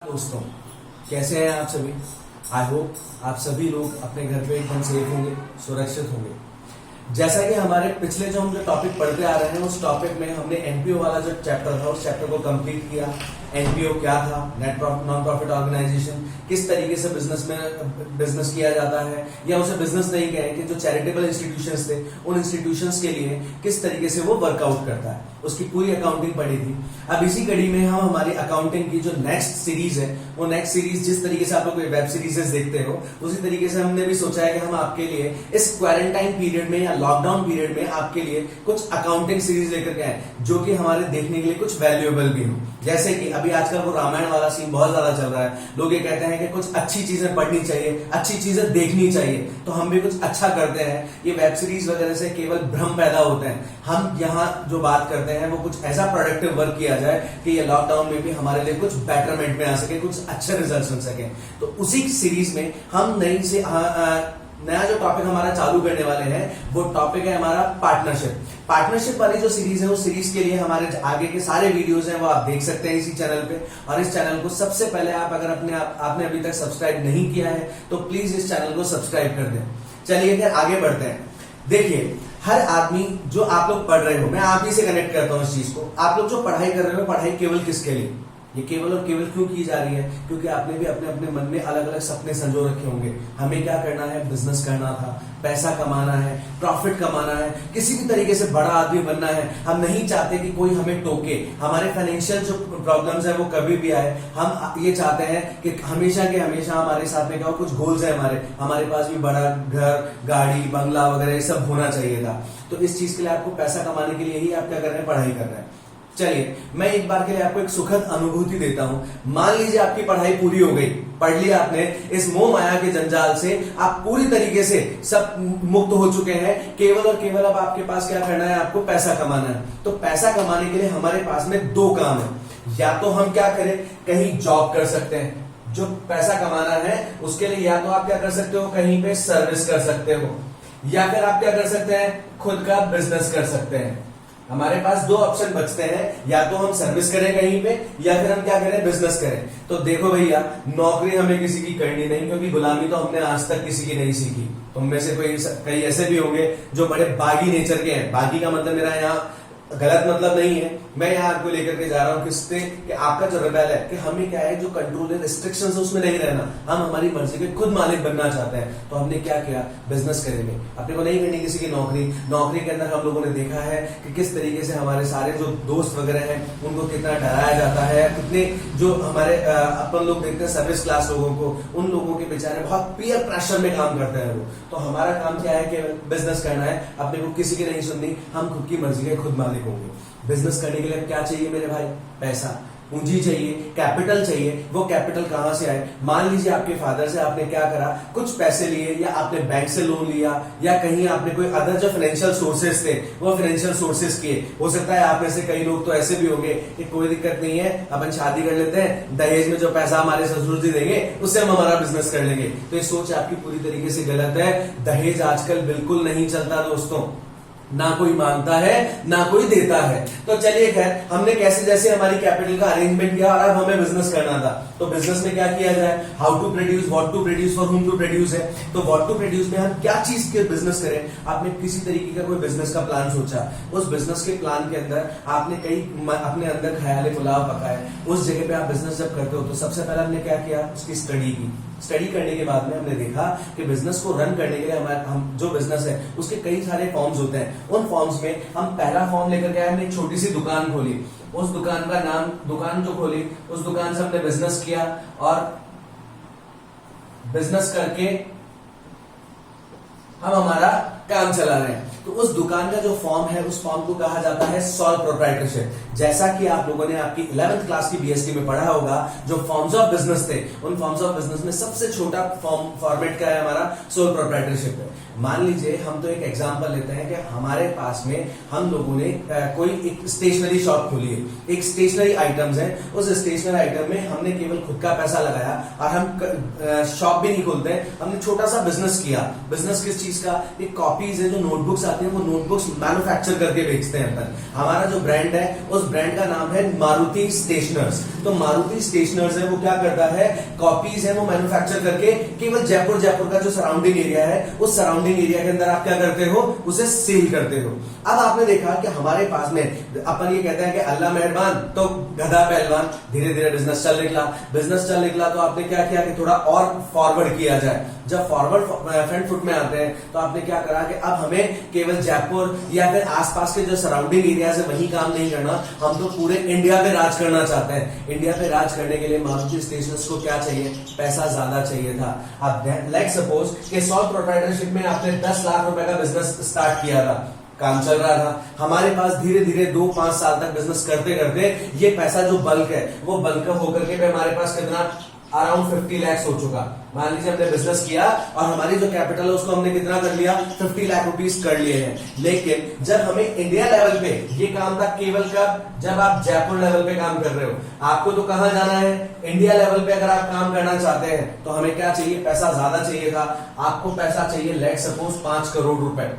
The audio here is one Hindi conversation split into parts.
दोस्तों, कैसे हैं आप सभी। आई होप आप सभी लोग अपने घर पे एकदम सेफ होंगे, सुरक्षित होंगे। जैसा कि हमारे पिछले हम जो टॉपिक पढ़ते आ रहे हैं, उस टॉपिक में हमने एनपीओ वाला जो चैप्टर था उस चैप्टर को कंप्लीट किया। एनपीओ क्या था, नॉन प्रॉफिट ऑर्गेनाइजेशन, किस तरीके से बिजनेस किया जाता है, या उसे बिजनेस नहीं कहें कि जो चैरिटेबल इंस्टीट्यूशंस थे उन इंस्टीट्यूशंस के लिए किस तरीके से वो वर्कआउट करता है, उसकी पूरी अकाउंटिंग पढ़ी थी। अब इसी कड़ी में हम हमारी अकाउंटिंग की जो नेक्स्ट सीरीज है, वो नेक्स्ट सीरीज जिस तरीके से आप लोग वेब सीरीज देखते हो उसी तरीके से हमने भी सोचा है कि हम आपके लिए इस क्वारंटाइन पीरियड में या लॉकडाउन पीरियड में आपके लिए कुछ अकाउंटिंग सीरीज लेकर के आए जो कि हमारे देखने के लिए कुछ वैल्यूएबल भी हो। जैसे कि अभी आजकल वो रामायण वाला सीन बहुत ज्यादा चल रहा है, लोग ये कहते हैं कि कुछ अच्छी चीजें पढ़नी चाहिए, अच्छी चीजें देखनी चाहिए, तो हम भी कुछ अच्छा करते हैं। ये वेब सीरीज वगैरह से केवल भ्रम पैदा होते हैं। हम यहाँ जो बात करते हैं वो कुछ ऐसा प्रोडक्टिव वर्क किया जाए कि ये लॉकडाउन में भी हमारे लिए कुछ बेटरमेंट में आ सके, कुछ अच्छे रिजल्ट मिल सके। तो उसी सीरीज में हम नया जो टॉपिक हमारा चालू करने वाले हैं वो टॉपिक है हमारा पार्टनरशिप वाली जो सीरीज है उस सीरीज के लिए हमारे आगे के सारे वीडियोस हैं वो आप देख सकते हैं इसी चैनल पे। और इस चैनल को सबसे पहले आप अगर आपने अभी तक सब्सक्राइब नहीं किया है तो प्लीज इस चैनल को सब्सक्राइब कर दें। चलिए फिर आगे बढ़ते हैं। देखिए, हर आदमी जो आप लोग पढ़ रहे हो, मैं आप ही से कनेक्ट करता हूं इस चीज को। आप लोग जो पढ़ाई कर रहे हो, पढ़ाई केवल किसके लिए, ये केवल और केवल क्यों की जा रही है? क्योंकि आपने भी अपने अपने मन में अलग अलग सपने संजो रखे होंगे। हमें क्या करना है, बिजनेस करना था, पैसा कमाना है, प्रॉफिट कमाना है, किसी भी तरीके से बड़ा आदमी बनना है। हम नहीं चाहते कि कोई हमें टोके, हमारे फाइनेंशियल जो प्रॉब्लम्स है वो कभी भी आए। हम ये चाहते हैं कि हमेशा के हमेशा हमारे साथ में क्या कुछ गोल्स है, हमारे पास भी बड़ा घर, गाड़ी, बंगला वगैरह सब होना चाहिए था। तो इस चीज के लिए आपको पैसा कमाने के लिए ही आप क्या कर रहे हैं, पढ़ाई कर रहे हैं। चलिए, मैं एक बार के लिए आपको एक सुखद अनुभूति देता हूं। मान लीजिए आपकी पढ़ाई पूरी हो गई, पढ़ लिया आपने, इस मोह माया के जंजाल से आप पूरी तरीके से सब मुक्त हो चुके हैं। केवल और केवल अब आपके पास क्या करना है, आपको पैसा कमाना है। तो पैसा कमाने के लिए हमारे पास में दो काम है। या तो हम क्या करें, कहीं जॉब कर सकते हैं, जो पैसा कमाना है उसके लिए। या तो आप क्या कर सकते हो, कहीं पे सर्विस कर सकते हो, या फिर आप क्या कर सकते हैं, खुद का बिजनेस कर सकते हैं। हमारे पास दो ऑप्शन बचते हैं, या तो हम सर्विस करें कहीं पे, या फिर हम क्या करें, बिजनेस करें। तो देखो भैया, नौकरी हमें किसी की करनी नहीं, क्योंकि गुलामी तो हमने आज तक किसी की नहीं सीखी। तुम में से कई ऐसे भी होंगे जो बड़े बागी नेचर के हैं। बागी का मतलब मेरा यहाँ गलत मतलब नहीं है, मैं यहाँ आपको लेकर के जा रहा हूँ किससे कि आपका जो रिबेल है कि हमें क्या है, जो कंट्रोल है, रिस्ट्रिक्शंस है, उसमें नहीं रहना। हम हमारी मर्जी के खुद मालिक बनना चाहते हैं। तो हमने क्या किया, बिजनेस करेंगे। अपने को नहीं करनी किसी की नौकरी के अंदर हम लोगों ने देखा है कि किस तरीके से हमारे सारे जो दोस्त वगैरह हैं उनको कितना डराया जाता है। कितने जो हमारे अपन लोग देखते हैं सर्विस क्लास लोगों को, उन लोगों के बेचारे बहुत पीयर प्रेशर में काम करते हैं वो। तो हमारा काम क्या है कि बिजनेस करना है, अपने को किसी की नहीं सुननी, हम खुद की मर्जी के खुद मालिक होंगे। बिजनेस करने के लिए क्या चाहिए मेरे भाई, पैसा, पूंजी चाहिए, कैपिटल चाहिए। वो कैपिटल कहां से आए? मान लीजिए आपके फादर से आपने क्या करा, कुछ पैसे लिए, या आपने बैंक से लोन लिया, या कहीं आपने कोई अदर जो फाइनेंशियल सोर्सेस थे वो फाइनेंशियल सोर्सेस किए। हो सकता है आप में से कई लोग तो ऐसे भी होंगे कि कोई दिक्कत नहीं है, अपन शादी कर लेते हैं, दहेज में जो पैसा हमारे ससुर जी देंगे उससे हम हमारा बिजनेस कर लेंगे। तो ये सोच आपकी पूरी तरीके से गलत है। दहेज आजकल बिल्कुल नहीं चलता दोस्तों, ना कोई मांगता है ना कोई देता है। तो चलिए खैर, हमने कैसे जैसे हमारी कैपिटल का अरेंजमेंट किया और अब हमें बिजनेस करना था। तो बिजनेस में क्या किया जाए, how to produce, what to produce, for whom to produce है। तो व्हाट टू प्रोड्यूस में हम क्या चीज के बिजनेस करें। आपने किसी तरीके का कोई बिजनेस का प्लान सोचा, उस बिजनेस के प्लान के अंदर आपने कई अपने अंदर ख्याल पुलाव पकाए। उस जगह पे आप बिजनेस जब करते हो तो सबसे पहले हमने क्या किया, उसकी स्टडी की। स्टडी करने के बाद में हमने देखा कि बिजनेस को रन करने के लिए हम जो बिजनेस है उसके कई सारे फॉर्म्स होते हैं। उन फॉर्म्स में हम पहला फॉर्म लेकर के आए, हमने एक छोटी सी दुकान खोली। उस दुकान का नाम, दुकान जो खोली उस दुकान से हमने बिजनेस किया, और बिजनेस करके हम हमारा काम चला रहे हैं। तो उस दुकान का जो फॉर्म है उस फॉर्म को कहा जाता है सोल प्रोप्राइटरशिप। जैसा कि आप लोगों ने आपकी 11th क्लास की बीएसटी में पढ़ा होगा, जो फॉर्म्स ऑफ बिजनेस थे उन फॉर्म्स ऑफ बिजनेस में सबसे छोटा फॉर्मेट क्या है, हमारा सोल प्रोप्राइटरशिप है। मान लीजिए हम तो एक एग्जांपल लेते हैं कि हमारे पास में हम लोगों ने कोई एक स्टेशनरी शॉप खोली है, एक स्टेशनरी आइटम्स है। उस स्टेशनरी आइटम में हमने केवल खुद का पैसा लगाया और हम शॉप भी नहीं खोलते, हमने छोटा सा बिजनेस किया। बिजनेस किस चीज का, एक कॉपीज है, जो नोटबुक्स आती आती है वो नोटबुक्स मैन्युफैक्चर करके बेचते हैं अपन। हमारा जो ब्रांड है उस ब्रांड का नाम है मारुति स्टेशनर्स। तो मारुति स्टेशनर्स है वो क्या करता है, कॉपीज है वो मैन्युफैक्चर करके केवल जयपुर का जो सराउंडिंग एरिया है उस सराउंडिंग एरिया के अंदर आप क्या करते हो, उसे सेल करते हो। अब आपने देखा कि हमारे पास में अपन ये कहते हैं कि अल्लाह मेहरबान तो गधा पहलवान, धीरे धीरे बिजनेस चल निकला तो आपने क्या किया कि थोड़ा और फॉरवर्ड किया जाए। जब फॉरवर्ड फ्रंट फुट में आते हैं तो आपने क्या करा कि अब हमें केवल जयपुर या फिर आसपास के जो सराउंडिंग एरिया है वही काम नहीं करना, हम तो पूरे इंडिया पे राज करना चाहते हैं। इंडिया पे राज करने के लिए मारुति स्टेशनर्स को क्या चाहिए, पैसा ज्यादा चाहिए था। अब लाइक सपोज कि सॉल प्रोप्राइटरशिप में आपने 10 लाख रुपए का बिजनेस स्टार्ट किया था, काम चल रहा था, हमारे पास धीरे धीरे 2-5 साल तक बिजनेस करते करते ये पैसा जो बल्क है वो बल्क होकर के हमारे पास कितना अराउंड 50 लाख हो चुका। मान लीजिए हमने बिजनेस किया और हमारी जो कैपिटल है उसको हमने कितना कर लिया, 50 लाख रुपीस कर लिए हैं। लेकिन जब हमें इंडिया लेवल पे ये काम था केवल कब, जब आप जयपुर लेवल पे काम कर रहे हो। आपको तो कहां जाना है, इंडिया लेवल पे अगर आप काम करना चाहते हैं तो हमें क्या चाहिए, पैसा ज्यादा चाहिए था। आपको पैसा चाहिए लेट सपोज 5 करोड़ रुपए।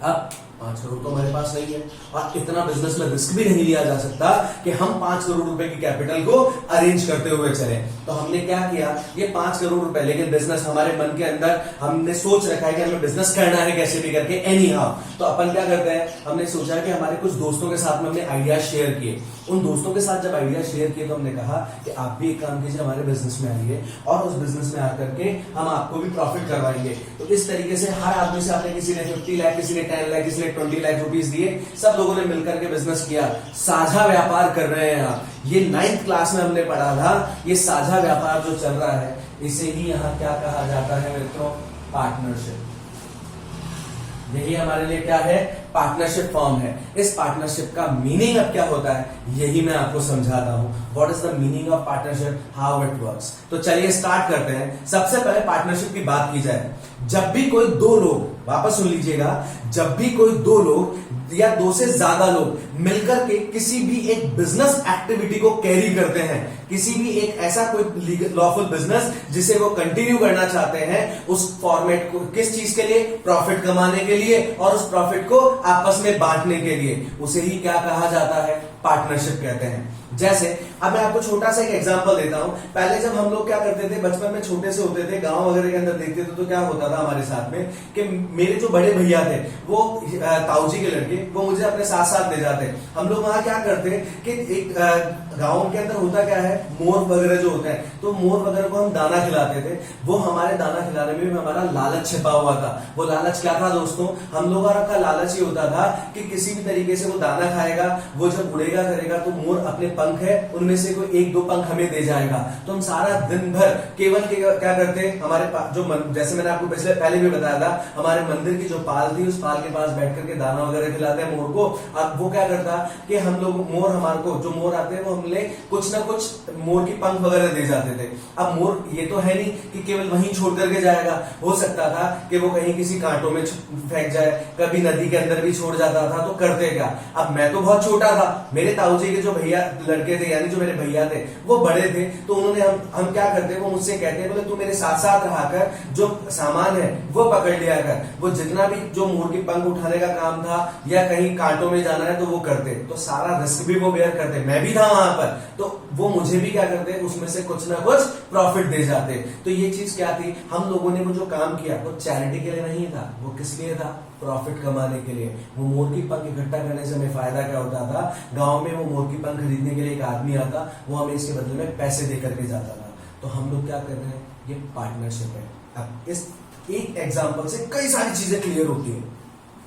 अब 5 करोड़ तो हमारे पास नहीं है और इतना बिजनेस में रिस्क भी नहीं लिया जा सकता कि हम 5 करोड़ रुपए की कैपिटल को अरेंज करते हुए चले। तो हमने क्या किया, ये 5 करोड़ रुपए, लेकिन बिजनेस हमारे मन के अंदर हमने सोच रखा है कि हमें बिजनेस करना है कैसे भी करके एनी हाउ। तो अपन क्या करते हैं, हमने सोचा कि हमारे कुछ दोस्तों के साथ में हमने आइडिया शेयर किए। उन दोस्तों के साथ जब आइडिया शेयर किए तो हमने कहा कि आप भी एक काम कीजिए, हमारे बिजनेस में आइए और उस बिजनेस में आकर के हम आपको भी प्रॉफिट करवाएंगे। तो इस तरीके से हर आदमी से आपने, किसी ने 50 लाख, किसी ने 10 लाख, किसी ने 20 लाख रुपीस दिए, सब लोगों ने मिलकर के बिजनेस किया। साझा व्यापार कर रहे हैं आप, ये 9th क्लास में हमने पढ़ा था। ये साझा व्यापार जो चल रहा है इसे ही यहाँ क्या कहा जाता है मित्रों, पार्टनरशिप। यही हमारे लिए क्या है, पार्टनरशिप फॉर्म है। इस पार्टनरशिप का मीनिंग अब क्या होता है यही मैं आपको समझाता हूं। What is the meaning of partnership, how it works. तो चलिए स्टार्ट करते हैं। सबसे पहले पार्टनरशिप की बात की जाए, जब भी कोई 2 लोग, वापस सुन लीजिएगा, जब भी कोई 2 लोग या 2 से ज्यादा लोग मिलकर के किसी भी एक बिजनेस एक्टिविटी को कैरी करते हैं, किसी भी एक ऐसा कोई लॉफुल बिजनेस जिसे वो कंटिन्यू करना चाहते हैं, उस फॉर्मेट को किस चीज के लिए, प्रॉफिट कमाने के लिए और उस प्रॉफिट को आपस में बांटने के लिए, उसे ही क्या कहा जाता है, पार्टनरशिप कहते हैं। जैसे अब मैं आपको छोटा सा एक एग्जांपल देता हूं। पहले जब हम लोग क्या करते थे, बचपन में छोटे से होते थे, गांव वगैरह के अंदर देखते थे तो क्या होता था हमारे साथ में कि मेरे जो बड़े भैया थे वो ताऊजी के लड़के, वो मुझे अपने साथ साथ ले जाते। हम लोग वहां क्या करते कि एक गांव के अंदर होता क्या है, मोर वगैरह जो होते हैं, तो मोर वगैरह को हम दाना खिलाते थे। वो हमारे दाना खिलाने में भी हमारा लालच छिपा हुआ था। वो लालच क्या था दोस्तों, हम लोगों का लालच ये होता था कि किसी भी तरीके से वो दाना खाएगा, वो जब उड़ेगा करेगा तो मोर अपने पंख है उनमें से कोई 1-2 पंख हमें दे जाएगा। तो हम सारा दिन भर केवल क्या करते, हमारे पास जो जैसे मैंने आपको पहले भी बताया था, हमारे मंदिर की जो पाल थी उस पाल के पास बैठ करके दाना वगैरह खिलाते हैं मोर को। अब वो क्या करता कि हम लोग मोर, हमारे को जो मोर आते हैं वो हमने कुछ ना कुछ मोर की पंख वगैरह दे जाते थे। अब मोर ये तो है नहीं कि केवल वहीं छोड़ करके जाएगा, हो सकता था कि वो कहीं किसी कांटों में फेंक जाए, कभी नदी के अंदर भी छोड़ जाता था। तो करते क्या, अब मैं तो बहुत छोटा था, मेरे ताऊजी के जो भैया लड़के थे यानी जो मेरे भैया थे वो बड़े थे, तो उन्होंने हम क्या करते, वो मुझसे कहते हैं, बोले तू मेरे साथ साथ रहा कर, जो सामान है वो पकड़ लिया कर। वो जितना भी जो मोर की पंख उठाने का काम था या कहीं कांटों में जाना है तो वो करते, तो सारा रिस्क भी वो बेयर करते, मैं भी था वहां पर, तो वो मुझे भी क्या करते, उसमें से कुछ ना कुछ प्रॉफिट दे जाते। तो ये चीज क्या थी, हम लोगों ने वो जो काम किया वो चैरिटी के लिए नहीं था, वो किस लिए था, प्रॉफिट कमाने के लिए। वो मोर की पंख इकट्ठा करने से हमें फायदा क्या होता था, गांव में वो मोर की पंख खरीदने के लिए एक आदमी आता, वो हमें इसके बदले में पैसे दे करके जाता था। तो हम लोग क्या कर रहे हैं, ये पार्टनरशिप है। अब इस एक एग्जांपल से कई सारी चीजें क्लियर होती है।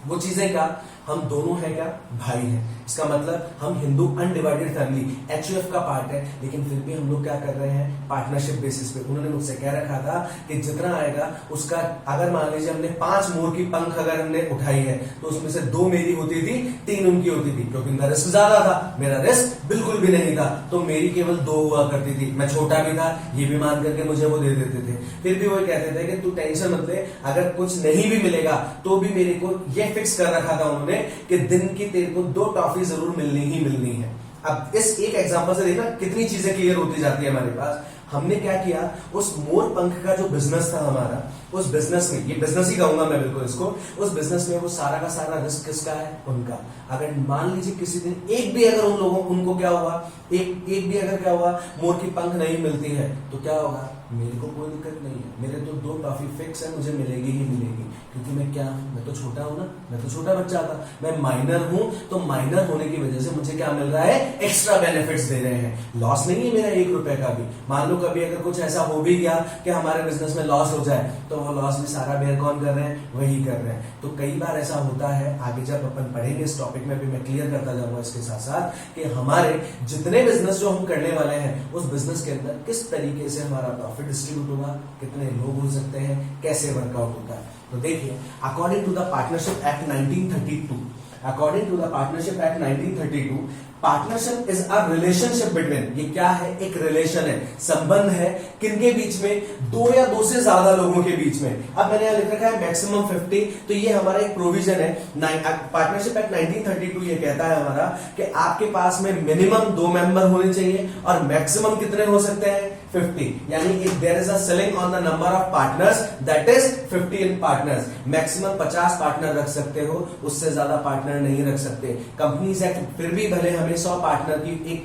वो चीजें क्या, हम दोनों है क्या, भाई हैं। इसका मतलब हम हिंदू अनडिवाइडेड फैमिली HUF का पार्ट है, लेकिन फिर भी हम लोग क्या कर रहे हैं, पार्टनरशिप बेसिस पे। उन्होंने मुझसे कह रखा था कि जितना आएगा उसका, अगर मान लीजिए हमने 5 मोर की पंख अगर हमने उठाई है तो उसमें से 2 मेरी होती थी, 3 उनकी होती थी, क्योंकि उनका रिस्क ज्यादा था, मेरा रिस्क बिल्कुल भी नहीं था, तो मेरी केवल 2 हुआ करती थी। मैं छोटा भी था, ये भी मान करके मुझे वो दे देते थे। फिर भी वो कहते थे कि तू टेंशन मत ले, अगर कुछ नहीं भी मिलेगा तो भी मेरे को ये फिक्स कर रखा था उन्होंने कि दिन की तेरे को 2 टॉफी जरूर मिलनी ही मिलनी है। अब इस एक एग्जांपल से देखना कितनी चीजें क्लियर होती जाती है हमारे पास। हमने क्या किया, उस मोर पंख का जो बिजनेस था हमारा, उस बिजनेस में, ये बिजनेस ही कहूंगा मैं बिल्कुल इसको, उस बिजनेस में वो सारा का सारा रिस्क किसका है, उनका। अगर मान लीजिए किसी दिन एक भी अगर उनको क्या हुआ, एक भी अगर क्या हुआ, मोर की पंख नहीं मिलती है, तो क्या होगा, मेरे को कोई दिक्कत नहीं है, मेरे तो 2 टॉफी फिक्स है, मुझे मिलेगी ही मिलेगी, क्योंकि मैं क्या हूं, मैं तो छोटा हूं ना, मैं तो छोटा बच्चा था, मैं माइनर हूं, तो माइनर होने की वजह से मुझे क्या मिल रहा है, एक्स्ट्रा बेनिफिट्स दे रहे हैं, लॉस नहीं है मेरा 1 रुपए का भी। मान लो कभी अगर कुछ ऐसा हो भी गया कि हमारे बिजनेस में लॉस हो जाए, तो वो लॉस भी सारा बेयर कौन कर रहे हैं, वही कर रहे हैं। तो कई बार ऐसा होता है, आगे जब अपन पढ़ेंगे इस टॉपिक में भी मैं क्लियर करता जाऊंगा इसके साथ साथ, कि हमारे जितने बिजनेस जो हम करने वाले हैं, उस बिजनेस के अंदर किस तरीके से हमारा प्रॉफिट डिस्ट्रीब्यूट होगा, कितने लोग हो सकते हैं, कैसे वर्कआउट होता है। तो देखिए, according to the partnership act 1932, according to the partnership act 1932, partnership is a relationship between, ये क्या है, एक रिलेशन है, संबंध है, किनके बीच में, 2 या 2 से ज्यादा लोगों के बीच में। अब मैंने यहां लिख रखा है मैक्सिमम 50, तो ये हमारा एक प्रोविजन है, पार्टनरशिप एक्ट 1932 ये कहता है हमारा कि आपके पास में मिनिमम 2 मेंबर होने चाहिए और मैक्सिमम कितने हो सकते हैं, 50, यानी if there is a ceiling on the number of partners that is 50 in partners, maximum 50 partner रख सकते हो, उससे ज्यादा पार्टनर नहीं रख सकते। कंपनीज एक्ट फिर भी भले हमें 100 पार्टनर की एक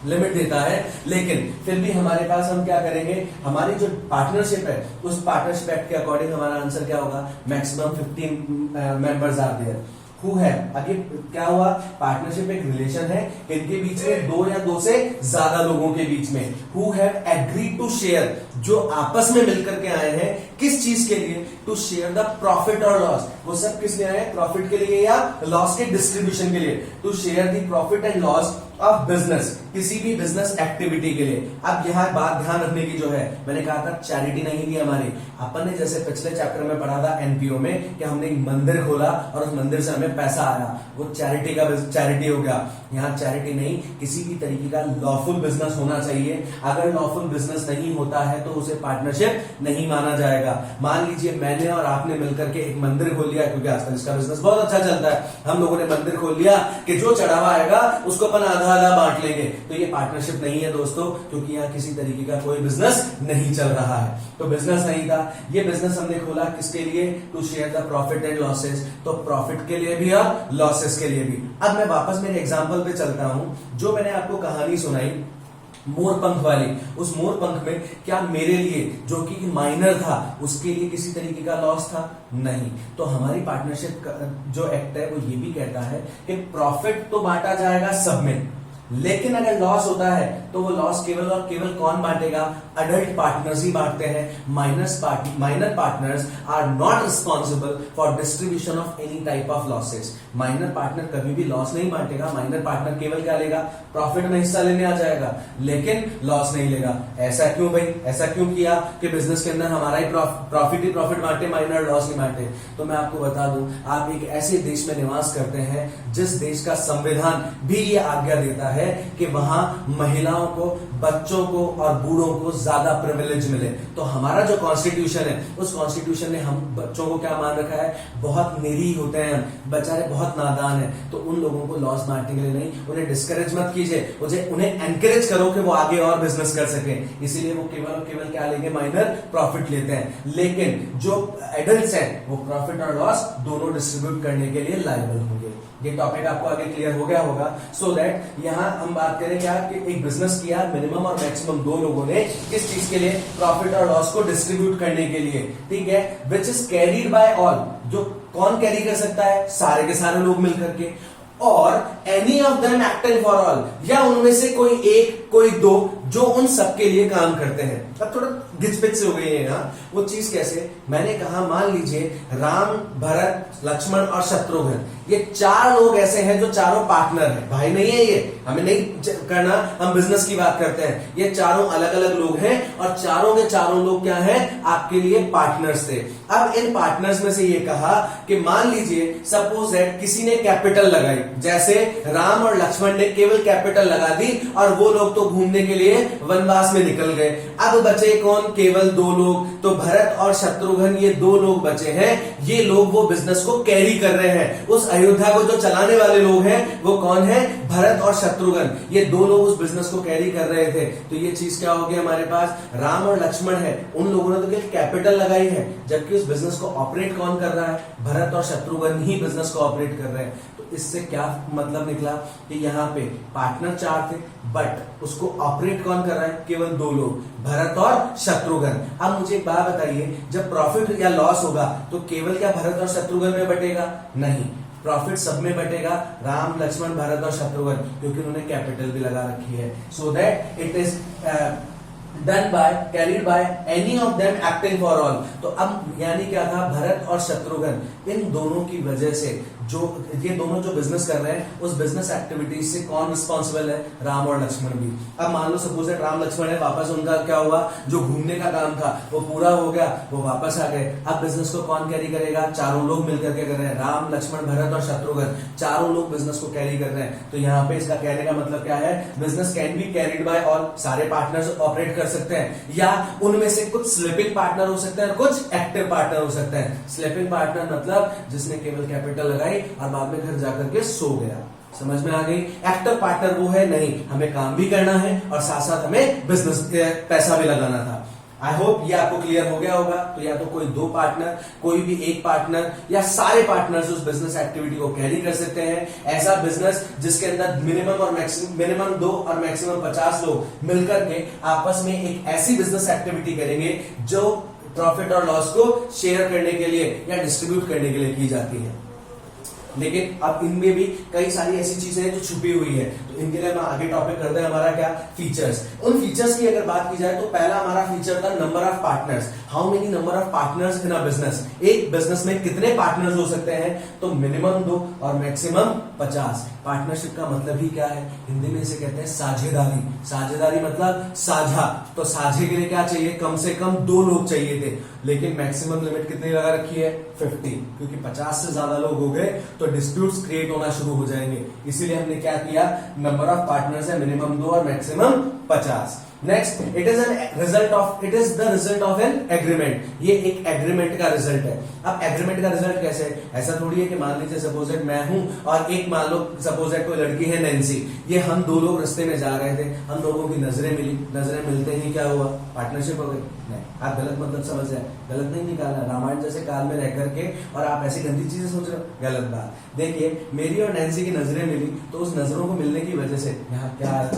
लिमिट देता है, लेकिन फिर भी हमारे पास हम क्या करेंगे, हमारी जो पार्टनरशिप है, उस पार्टनरशिप एक्ट के अकॉर्डिंग हमारा आंसर क्या होगा, maximum 15 members are there. Who है, आगे क्या हुआ, पार्टनरशिप एक रिलेशन है, इनके बीच में 2 या 2 से ज्यादा लोगों के बीच में। Who have agreed to share, जो आपस में मिलकर के आए हैं, किस चीज के लिए, टू शेयर द प्रॉफिट और लॉस, वो सब किस लिए आए, प्रॉफिट के लिए या लॉस के डिस्ट्रीब्यूशन के लिए, to share the profit and loss of business, किसी भी बिजनेस एक्टिविटी के लिए। अब यहां बात ध्यान रखने की जो है, मैंने कहा था चैरिटी नहीं थी हमारी, अपन ने जैसे पिछले चैप्टर में पढ़ा था एनपीओ में कि हमने एक मंदिर खोला और उस मंदिर से हमें पैसा आया, वो चैरिटी हो गया। यहाँ चैरिटी नहीं, किसी भी तरीके का लॉफुल बिजनेस होना चाहिए। अगर लॉफुल बिजनेस नहीं होता है तो उसे पार्टनरशिप नहीं माना जाएगा। मान लीजिए मैंने और आपने मिलकर के एक मंदिर खोल लिया, क्योंकि आजकल इसका बिजनेस बहुत अच्छा चलता है, हम लोगों ने मंदिर खोल लिया कि जो चढ़ावा आएगा उसको अपन आधा आधा बांट लेंगे, तो ये पार्टनरशिप नहीं है दोस्तों, क्योंकि यहाँ किसी तरीके का कोई बिजनेस नहीं चल रहा है। तो बिजनेस नहीं था, ये बिजनेस हमने खोला किसके लिए, to share the profit and losses, तो प्रॉफिट के लिए भी और लॉसेस के लिए भी। अब मैं वापस मेरे एग्जांपल पे चलता हूं, जो मैंने आपको कहानी सुनाई मोर पंख वाली, उस मोर पंख में क्या मेरे लिए जो कि माइनर था उसके लिए किसी तरीके का लॉस था, नहीं। तो हमारी पार्टनरशिप जो एक्ट है वो ये भी कहता है कि प्रॉफिट तो बांटा जाएगा सब में, लेकिन अगर लॉस होता है तो वो लॉस केवल और केवल कौन बांटेगा, अडल्ट पार्टनर्स ही बांटते हैं। Minor partners are not responsible for distribution of any type of losses. Minor partner कभी भी लॉस नहीं बांटेगा, माइनर पार्टनर केवल क्या लेगा, प्रॉफिट में हिस्सा लेने आ जाएगा, लेकिन लॉस नहीं लेगा। ऐसा क्यों भाई, ऐसा क्यों किया कि बिजनेस के अंदर हमारा ही प्रॉफिट बांटे, माइनर लॉस नहीं बांटे। तो मैं आपको बता दूं, आप एक ऐसे देश में निवास करते हैं जिस देश का संविधान भी ये आज्ञा देता है कि वहां महिलाओं को, बच्चों को और बूढ़ों को ज्यादा प्रिविलेज मिले। तो हमारा जो कॉन्स्टिट्यूशन है, उस कॉन्स्टिट्यूशन ने हम बच्चों को क्या मान रखा है, बहुत निरीह होते हैं, बेचारे बहुत नादान है, तो उन लोगों को लॉस बांटने के लिए नहीं, उन्हें डिस्करेज मत कीजिए, उन्हें एनकरेज करो कि वो आगे और बिजनेस कर सके। इसीलिए वो केवल और केवल क्या लेंगे, माइनर प्रॉफिट लेते हैं। लेकिन जो एडल्ट्स हैं वो प्रॉफिट और लॉस दोनों डिस्ट्रीब्यूट करने के लिए लायबल होंगे। ये टॉपिक आपको आगे क्लियर हो गया होगा। सो दैट यहां हम बात करें क्या कि एक बिजनेस किया, मिनिमम और मैक्सिमम 2 लोगों ने किस चीज के लिए, प्रॉफिट और लॉस को डिस्ट्रीब्यूट करने के लिए, ठीक है, which is carried bye all, जो कौन कैरी कर सकता है, सारे के सारे लोग मिलकर के, और any of them acting for all, या उनमें से कोई एक, कोई 2 जो उन सबके लिए काम करते हैं। अब थोड़ा गिचपिच से हो गई है यहाँ, वो चीज कैसे, मैंने कहा मान लीजिए राम, भरत, लक्ष्मण और शत्रुघ्न, ये 4 लोग ऐसे हैं जो चारों पार्टनर हैं, भाई नहीं है ये, हमें नहीं करना, हम बिजनेस की बात करते हैं। ये चारों अलग अलग लोग हैं और चारों के चारों लोग क्या हैं, आपके लिए पार्टनर्स थे। अब इन पार्टनर्स में से ये कहा कि मान लीजिए सपोज दैट किसी ने कैपिटल लगाई, जैसे राम और लक्ष्मण ने केवल कैपिटल लगा दी और वो लोग तो घूमने के लिए वनवास में निकल गए। अब बचे कौन? केवल 2 लोग। तो भरत और शत्रुघ्न ये 2 लोग बचे हैं। ये लोग वो बिजनेस को कैरी कर रहे हैं। उस अयोध्या को जो चलाने वाले लोग हैं वो कौन है? भरत और शत्रुघ्न। ये 2 लोग उस बिजनेस को कैरी कर रहे थे। तो ये चीज क्या होगी हमारे पास? राम और लक्ष्मण है, उन लोगों ने तो केवल कैपिटल लगाई है, जबकि उस बिजनेस को ऑपरेट कौन कर रहा है? भरत और शत्रुघ्न ही बिजनेस को ऑपरेट कर रहे हैं। तो इससे क्या मतलब निकला कि यहाँ पे पार्टनर 4 थे, बट उसको ऑपरेट कौन कर रहा है? केवल 2 लोग, भरत और शत्रुघ्न। अब मुझे एक बात बताइए, जब प्रॉफिट या लॉस होगा तो केवल क्या भरत और शत्रुघ्न में बटेगा? नहीं, प्रॉफिट सब में बटेगा, राम लक्ष्मण भरत और शत्रुघ्न, क्योंकि उन्होंने कैपिटल भी लगा रखी है। So that it is done by, carried by any of them acting for all. तो अब यानी क्या था? भरत और शत्रुघ्न इन दोनों की वजह से जो ये दोनों जो बिजनेस कर रहे हैं उस बिजनेस एक्टिविटीज से कौन रिस्पॉन्सिबल है? राम और लक्ष्मण भी। अब मान लो सपोज राम लक्ष्मण है, वापस उनका क्या हुआ? जो घूमने का काम था वो पूरा हो गया, वो वापस आ गए। अब बिजनेस को कौन कैरी करेगा? चारों लोग मिलकर के कर रहे हैं, राम लक्ष्मण भरत और शत्रुघ्न, चारों लोग बिजनेस को कैरी कर रहे हैं। तो यहाँ पे इसका कहने का मतलब क्या है? Business can be carried bye all, सारे पार्टनर्स ऑपरेट कर सकते हैं, या उनमें से कुछ स्लीपिंग पार्टनर हो सकते हैं और कुछ एक्टिव पार्टनर हो सकते हैं। स्लीपिंग पार्टनर मतलब जिसने केवल कैपिटल लगाई और बाद में घर जाकर के सो गया। समझ में आ गई? एक्टिव पार्टनर वो है नहीं, हमें काम भी करना है और साथ साथ हमें बिजनेस पैसा भी लगाना था। आई होप ये आपको क्लियर हो गया होगा। तो या तो कोई 2 पार्टनर, कोई भी एक पार्टनर, या सारे पार्टनर्स उस बिजनेस एक्टिविटी को कैरी कर सकते हैं। ऐसा बिजनेस जिसके अंदर मिनिमम 2 और मैक्सिमम 50 लोग मिलकर के आपस में एक ऐसी बिजनेस एक्टिविटी करेंगे जो प्रॉफिट और लॉस को शेयर करने के लिए या डिस्ट्रीब्यूट करने के लिए की जाती है। लेकिन अब इनमें भी कई सारी ऐसी चीजें हैं जो छुपी हुई है, तो इनके लिए हम आगे टॉपिक करते हैं हमारा क्या? फीचर्स। उन फीचर्स की अगर बात की जाए तो पहला हमारा फीचर था number of partners. How many number of partners in a business? एक बिजनेस में कितने पार्टनर्स हो सकते हैं? तो मिनिमम 2 और मैक्सिमम 50। पार्टनरशिप का मतलब ही क्या है? हिंदी में इसे कहते हैं साझेदारी। साझेदारी मतलब साझा। तो साझे के लिए क्या चाहिए? कम से कम 2 लोग चाहिए थे, लेकिन मैक्सिमम लिमिट कितनी लगा रखी है? 50, क्योंकि 50 से ज्यादा लोग हो गए तो डिस्प्यूट्स क्रिएट होना शुरू हो जाएंगे। इसीलिए हमने क्या किया? नंबर ऑफ पार्टनर्स है मिनिमम 2 और maximum 50। Next, it is the result of an agreement. ये एक एग्रीमेंट का रिजल्ट है। अब एग्रीमेंट का रिजल्ट कैसे है? ऐसा थोड़ी है कि मान लीजिए सपोज मैं हूं और एक मान लो सपोज कोई लड़की है नैन्सी, ये हम 2 लोग रास्ते में जा रहे थे, हम लोगों की नजरें मिली, नजरें मिलते ही क्या हुआ? पार्टनरशिप हो गई? नहीं, आप गलत मतलब समझ रहे हैं, गलत नहीं निकालना। रामायण जैसे काल में रह करके और आप ऐसी गंदी चीजें सोच रहे हो, गलत बात। देखिए, मेरी और नैन्सी की नजरें मिली, तो उस नजरों को मिलने की वजह से यहाँ क्या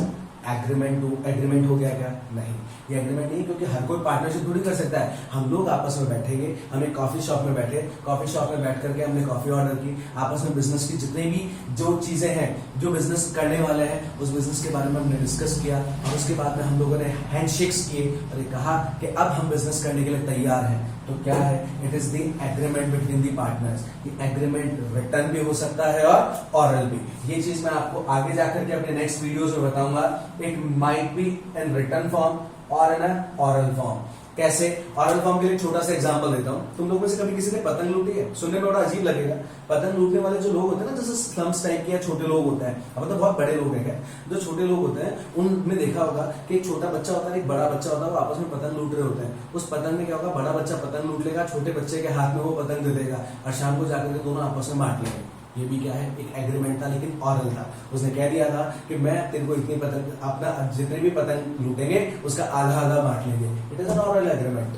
एग्रीमेंट हो गया क्या? नहीं, ये एग्रीमेंट नहीं, क्योंकि हर कोई पार्टनरशिप थोड़ी कर सकता है। हम लोग आपस में बैठेंगे, हमें कॉफी शॉप में बैठे, कॉफी शॉप में बैठ करके हमने कॉफी ऑर्डर की, आपस में बिजनेस की जितनी भी जो चीजें हैं, जो बिजनेस करने वाले हैं, उस बिजनेस के बारे में हमने डिस्कस किया, और उसके बाद में हम लोगों ने हैंडशेक्स किए और कहा कि अब हम बिजनेस करने के लिए तैयार हैं। तो क्या है? It is the agreement between the partners. ये एग्रीमेंट रिटर्न भी हो सकता है और ऑरल भी। ये चीज मैं आपको आगे जाकर के अपने नेक्स्ट वीडियोस में बताऊंगा। It might be in return form और इन ऑरल फॉर्म। कैसे? ऑरल फॉर्म के लिए छोटा सा एग्जांपल देता हूं। तुम लोगों में से कभी किसी ने पतंग लूटी है? सुनने में बड़ा अजीब लगेगा। पतंग लूटने वाले जो लोग होते हैं ना, जैसे स्लम्स टाइप के या छोटे लोग होते हैं, अब तो बहुत बड़े लोग हैं, जो छोटे लोग होते हैं उनमें देखा होगा कि एक छोटा बच्चा होता है, एक बड़ा बच्चा होता है, वो आपस में पतंग लूट रहे होते हैं। उस पतंग में क्या होगा? बड़ा बच्चा पतंग लूट लेगा, छोटे बच्चे के हाथ में वो पतंग दे देगा और शाम को जाकर के दोनों आपस में बांट लेंगे। ये भी क्या है? एक एग्रीमेंट था, लेकिन ऑरल था। उसने कह दिया था कि मैं तेरे को इतनी पतंग, अपना जितने भी पतंग लूटेंगे उसका आधा आधा बांट लेंगे। It is an oral agreement.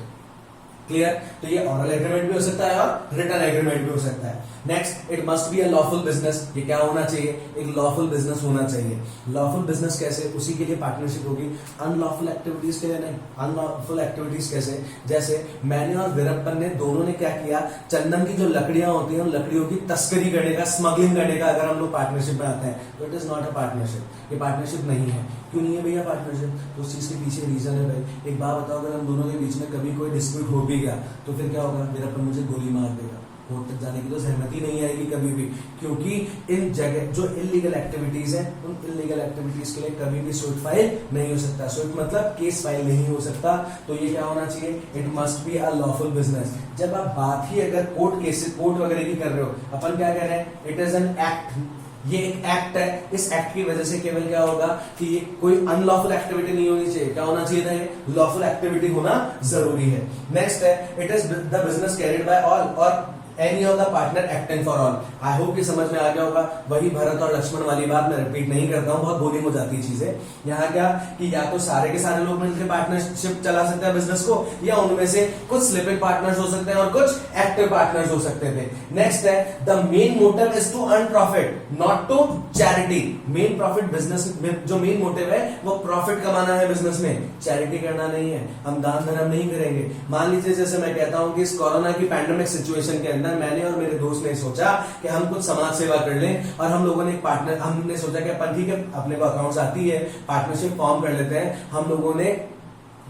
Clear? तो ये ऑरल एग्रीमेंट भी हो सकता है और रिटन एग्रीमेंट भी हो सकता है। Next, it must be a lawful business. ये क्या होना चाहिए? एक लॉफुल बिजनेस होना चाहिए। लॉफुल बिजनेस कैसे? उसी के लिए पार्टनरशिप होगी, अनलॉफुल एक्टिविटीज के लिए नहीं। अनलॉफुल एक्टिविटीज कैसे? जैसे मैंने और वीरप्पन ने दोनों ने क्या किया? चंदन की जो लकड़ियां होती हैं उन लकड़ियों की तस्करी करने का, स्मगलिंग करने का अगर हम लोग पार्टनरशिप में आते हैं तो it is not a partnership. ये पार्टनरशिप नहीं है। क्यों नहीं है भैया पार्टनरशिप? तो उस चीज के पीछे रीजन है भाई। एक बात बताओ, अगर हम दोनों के बीच में कभी कोई डिस्प्यूट हो भी गया तो फिर क्या होगा? वीरप्पन मुझे गोली मार देगा, कोर्ट तक जाने की तो सहमति नहीं आएगी कभी भी, क्योंकि इन जगह जो इलीगल एक्टिविटीज है उन इलीगल एक्टिविटीज के लिए कभी भी सूट फाइल नहीं हो सकता। सूट मतलब केस फाइल नहीं हो सकता। तो ये क्या होना चाहिए? It must be a lawful business. जब आप बात ही अगर कोर्ट केस, कोर्ट वगैरह की कर रहे हो, अपन क्या कह रहे हैं? इट इज एन एक्ट ये एक एक्ट है, इस एक्ट की वजह से केवल क्या होगा कि ये कोई अनलॉफुल एक्टिविटी नहीं होनी चाहिए। क्या होना चाहिए था? लॉफुल एक्टिविटी होना जरूरी है। नेक्स्ट है, it is the business carried by all or any of the partner acting for all. I hope कि समझ में आ गया होगा। वही भरत और लक्ष्मण वाली बात मैं रिपीट नहीं करता हूं, बहुत बोरिंग हो जाती है चीजें। यहाँ क्या कि या तो सारे के सारे लोग मिलकर पार्टनरशिप चला सकते हैं बिजनेस को, या उनमें से कुछ स्लिपिंग पार्टनर्स हो सकते हैं और कुछ एक्टिव पार्टनर्स हो सकते थे। नेक्स्ट है, the main motive is to earn profit not to charity. Main profit business में जो मेन मोटिव है वो प्रॉफिट कमाना है बिजनेस में, चैरिटी करना नहीं है। हम दान धर्म नहीं करेंगे। मान लीजिए जैसे मैं कहता हूं कि इस कोरोना की पैंडेमिक सिचुएशन के अंदर मैंने और मेरे दोस्त ने सोचा कि हम कुछ समाज सेवा कर लें, और हम लोगों ने एक पार्टनर, हमने सोचा कि अपन ठीक है अपने को अकाउंट्स आती है, पार्टनरशिप फॉर्म कर लेते हैं। हम लोगों ने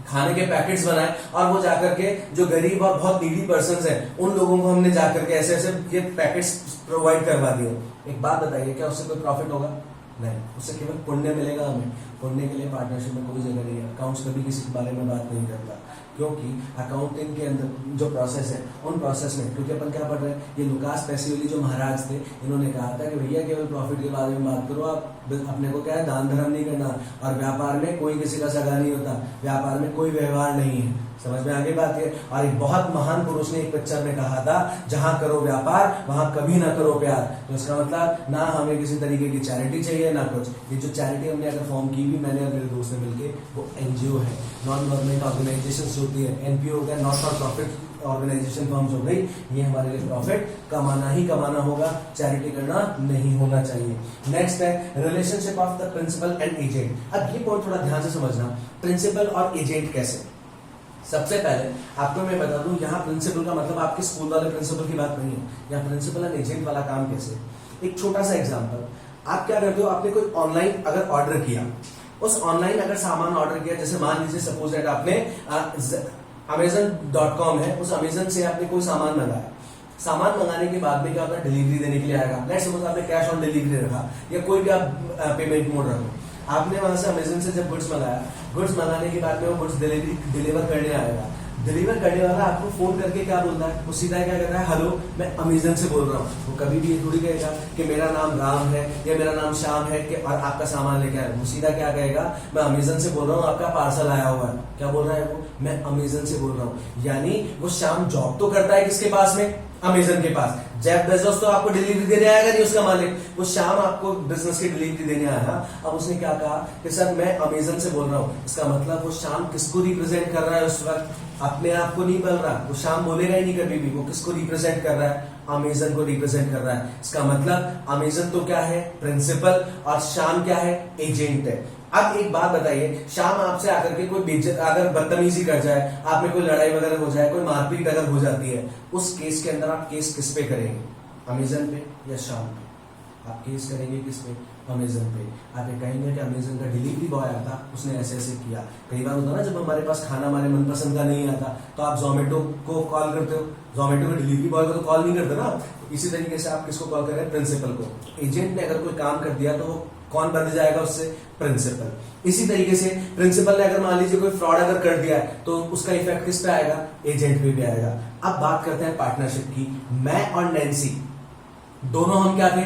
खाने के पैकेट्स बनाए और वो जाकर के जो गरीब और बहुत नीडी पर्संस हैं उन लोगों को हमने जाकर के ऐसे ऐसे ये पैकेट्स प्रोवाइड करवा दिए। एक बात बताइए, क्या उससे कोई प्रॉफिट होगा? नहीं, उससे केवल पुण्य मिलेगा हमें। पुण्य के लिए पार्टनरशिप में कोई जगह नहीं है। अकाउंट्स कभी किसी के बारे में बात नहीं करता, क्योंकि अकाउंटिंग के अंदर जो प्रोसेस है उन प्रोसेस में, क्योंकि अपन क्या पढ़ रहे हैं, ये लुकास पैसियोली जो महाराज थे, इन्होंने कहा था कि भैया केवल प्रॉफिट के बारे में बात करो, आप अपने को क्या है दान धर्म नहीं करना, और व्यापार में कोई किसी का सगा नहीं होता, व्यापार में कोई व्यवहार नहीं है। समझ में आगे बात है। और एक बहुत महान पुरुष ने एक पिक्चर में कहा था, जहां करो व्यापार वहां कभी ना करो प्यार। तो इसका मतलब ना हमें किसी तरीके की चैरिटी चाहिए ना कुछ। ये जो चैरिटी हमने अगर फॉर्म की भी, मैंने और मेरे दोस्त ने मिलकर, वो एनजीओ है, नॉन गवर्नमेंट ऑर्गेनाइजेशन होती है। एनपीओ हो गया, not for profit organisation forms हो गई। ये हमारे लिए प्रॉफिट कमाना ही कमाना होगा, चैरिटी करना नहीं होना चाहिए। नेक्स्ट है relationship of the principal and agent. अब ये पॉइंट थोड़ा ध्यान से समझना, प्रिंसिपल और एजेंट कैसे। सबसे पहले आपको मैं बता दूं, यहाँ प्रिंसिपल का मतलब आपके स्कूल वाले प्रिंसिपल की बात नहीं है। यहाँ प्रिंसिपल एंड एजेंट वाला काम कैसे। एक छोटा सा एग्जांपल, आप क्या करते हो, आपने कोई ऑनलाइन अगर ऑर्डर किया, उस ऑनलाइन अगर सामान ऑर्डर किया, जैसे मान लीजिए सपोज दैट आपने Amazon.com है, उस अमेजन से आपने कोई सामान मंगाया। सामान मंगाने के बाद में क्या होता है, डिलीवरी देने के लिए आएगा। लेट्स सपोज आपने कैश ऑन डिलीवरी रखा या कोई भी आप पेमेंट मोड रखो। आपने वहां से अमेजन से जब गुड्स मंगाया, गुड्स मंगाने के बाद में वो गुड्स डिलीवर करने आएगा। डिलीवर करने वाला आपको फोन करके क्या बोलता है, वो सीधा क्या कहता है, हेलो मैं अमेजन से बोल रहा हूँ। वो कभी भी ये थोड़ी कहेगा कि मेरा नाम राम है या मेरा नाम श्याम है कि और आपका सामान लेके आया। वो सीधा क्या कहेगा, मैं अमेजन से बोल रहा हूँ, आपका पार्सल आया हुआ है। क्या बोल रहा है वो, मैं अमेजन से बोल रहा हूँ। यानी वो श्याम जॉब तो करता है किसके पास में, अमेजन के पास। जेफ बेजोस तो आपको डिलीवरी देने आएगा नहीं, उसका मालिक। वो शाम आपको बिजनेस की डिलीवरी देने आया। अब उसने क्या कहा कि सर मैं अमेजन से बोल रहा हूँ। इसका मतलब वो शाम किसको रिप्रेजेंट कर रहा है उस वक्त, अपने आप को नहीं बोल रहा। वो शाम बोलेगा ही नहीं कभी भी, वो किसको रिप्रेजेंट कर रहा है, अमेजन को रिप्रेजेंट कर रहा है। इसका मतलब अमेजन तो क्या है, प्रिंसिपल, और शाम क्या है, एजेंट है। अब एक बात बताइए, शाम आपसे आकर के कोई बेइज्जत अगर बदतमीजी कर जाए, आप में कोई लड़ाई वगैरह हो जाए, कोई मारपीट अगर हो जाती है, उस केस के अंदर आप केस किस पे करेंगे, अमेजन पे या शाम पे? आप केस करेंगे किस पे, अमेजन पे। आप ये कहेंगे कि अमेजन का डिलीवरी बॉय आता, उसने ऐसे ऐसे किया। कई बार होता ना जब हमारे पास खाना हमारे मनपसंद का नहीं आता, तो आप जोमेटो को कॉल करते हो। जोमेटो के डिलीवरी बॉय को तो कॉल नहीं करते ना। इसी तरीके से आप किसको कॉल करें, प्रिंसिपल को। एजेंट ने अगर कोई काम कर दिया तो वो कौन बन जाएगा उससे, प्रिंसिपल। इसी तरीके से प्रिंसिपल ने अगर मान लीजिए कोई फ्रॉड अगर कर दिया है तो उसका इफेक्ट किस पे आएगा, एजेंट पे भी आएगा। अब बात करते हैं पार्टनरशिप की। मैं और नैन्सी दोनों हम क्या थे,